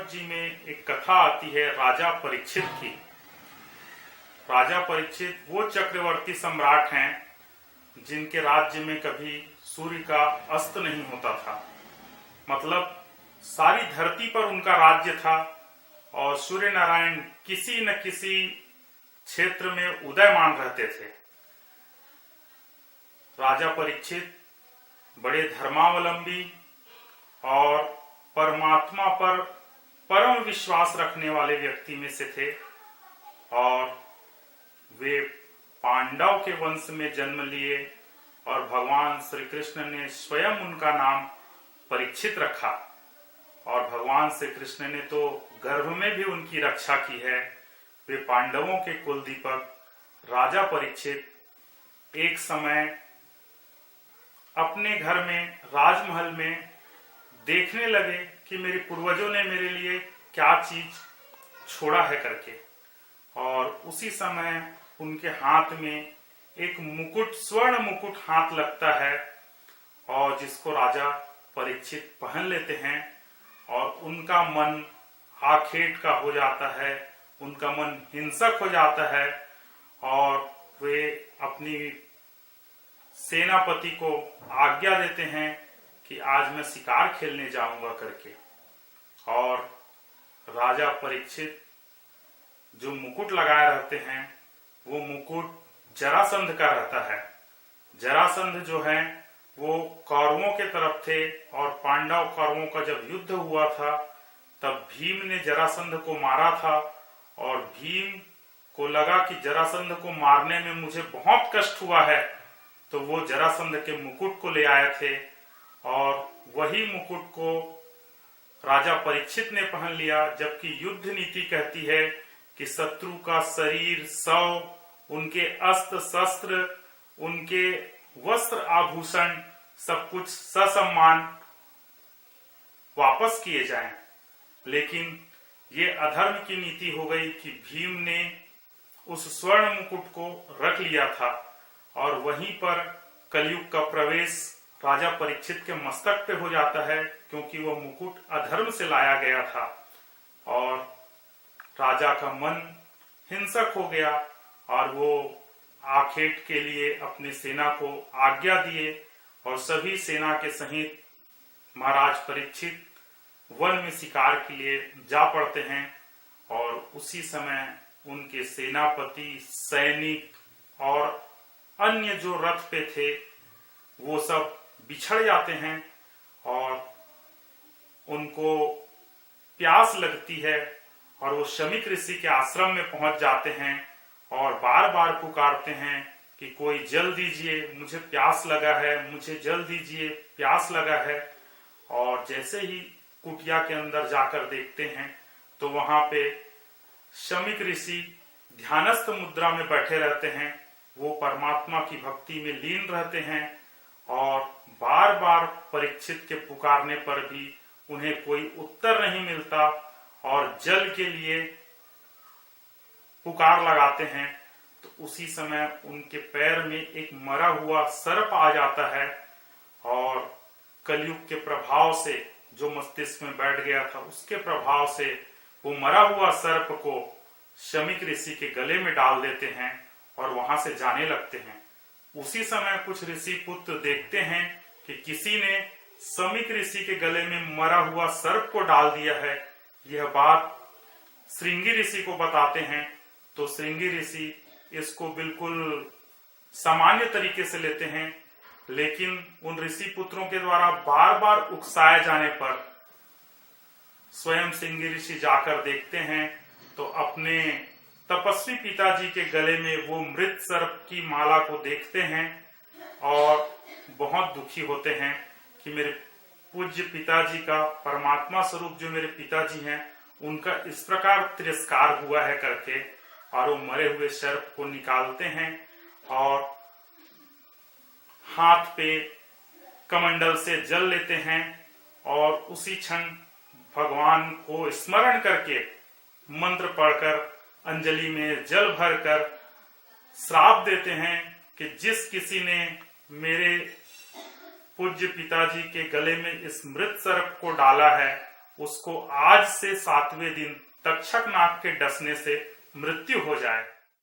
जी में एक कथा आती है राजा परीक्षित की। राजा परीक्षित वो चक्रवर्ती सम्राट हैं जिनके राज्य में कभी सूर्य का अस्त नहीं होता था। मतलब सारी धरती पर उनका राज्य था और सूर्य नारायण किसी न किसी क्षेत्र में उदयमान रहते थे। राजा परीक्षित बड़े धर्मावलंबी और परमात्मा पर परम विश्वास रखने वाले व्यक्ति में से थे और वे पांडव के वंश में जन्म लिए और भगवान श्री कृष्ण ने स्वयं उनका नाम परीक्षित रखा और भगवान श्री कृष्ण ने तो गर्भ में भी उनकी रक्षा की है। वे पांडवों के कुल दीपक राजा परीक्षित एक समय अपने घर में राजमहल में देखने लगे कि मेरे पूर्वजों ने मेरे लिए क्या चीज छोड़ा है करके, और उसी समय उनके हाथ में एक मुकुट, स्वर्ण मुकुट हाथ लगता है और जिसको राजा परीक्षित पहन लेते हैं और उनका मन आखेट का हो जाता है, उनका मन हिंसक हो जाता है और वे अपनी सेनापति को आज्ञा देते हैं कि आज मैं शिकार खेलने जाऊंगा करके। और राजा परीक्षित जो मुकुट लगाए रहते हैं वो मुकुट जरासंध का रहता है। जरासंध जो है वो कौरवों के तरफ थे और पांडव कौरवों का जब युद्ध हुआ था तब भीम ने जरासंध को मारा था और भीम को लगा कि जरासंध को मारने में मुझे बहुत कष्ट हुआ है, तो वो जरासंध के मुकुट को ले आए थे और वही मुकुट को राजा परीक्षित ने पहन लिया। जबकि युद्ध नीति कहती है कि शत्रु का शरीर, शव, उनके अस्त्र शस्त्र, उनके वस्त्र आभूषण सब कुछ ससम्मान वापस किए जाएं। लेकिन ये अधर्म की नीति हो गई कि भीम ने उस स्वर्ण मुकुट को रख लिया था और वहीं पर कलयुग का प्रवेश राजा परीक्षित के मस्तक पे हो जाता है, क्योंकि वह मुकुट अधर्म से लाया गया था और राजा का मन हिंसक हो गया और वो आखेट के लिए अपनी सेना को आज्ञा दिए और सभी सेना के सहित महाराज परीक्षित वन में शिकार के लिए जा पड़ते हैं। और उसी समय उनके सेनापति, सैनिक और अन्य जो रथ पे थे वो सब बिछड़ जाते हैं और उनको प्यास लगती है और वो शमीक ऋषि के आश्रम में पहुंच जाते हैं और बार बार पुकारते हैं कि कोई जल दीजिए, मुझे प्यास लगा है, मुझे जल दीजिए, प्यास लगा है। और जैसे ही कुटिया के अंदर जाकर देखते हैं तो वहां पे शमीक ऋषि ध्यानस्थ मुद्रा में बैठे रहते हैं। वो परमात्मा की भक्ति में लीन रहते हैं और बार बार परीक्षित के पुकारने पर भी उन्हें कोई उत्तर नहीं मिलता और जल के लिए पुकार लगाते हैं। तो उसी समय उनके पैर में एक मरा हुआ सर्प आ जाता है और कलयुग के प्रभाव से, जो मस्तिष्क में बैठ गया था उसके प्रभाव से वो मरा हुआ सर्प को शमीक ऋषि के गले में डाल देते हैं और वहां से जाने लगते हैं। उसी समय कुछ ऋषि पुत्र देखते हैं कि किसी ने शमीक ऋषि के गले में मरा हुआ सर्प को डाल दिया है। यह बात श्रृंगी ऋषि को बताते हैं तो श्रृंगी ऋषि इसको बिल्कुल सामान्य तरीके से लेते हैं, लेकिन उन ऋषि पुत्रों के द्वारा बार बार उकसाए जाने पर स्वयं श्रृंगी ऋषि जाकर देखते हैं तो अपने तपस्वी पिताजी के गले में वो मृत सर्प की माला को देखते हैं और बहुत दुखी होते हैं कि मेरे पूज्य पिताजी का, परमात्मा स्वरूप जो मेरे पिताजी हैं, उनका इस प्रकार तिरस्कार हुआ है करके। और वो मरे हुए सर्प को निकालते हैं और हाथ पे कमंडल से जल लेते हैं और उसी क्षण भगवान को स्मरण करके मंत्र पढ़कर अंजलि में जल भरकर श्राप देते हैं कि जिस किसी ने मेरे पूज्य पिताजी के गले में इस मृत सर्प को डाला है उसको आज से 7वें दिन तक्षक नाग के डसने से मृत्यु हो जाए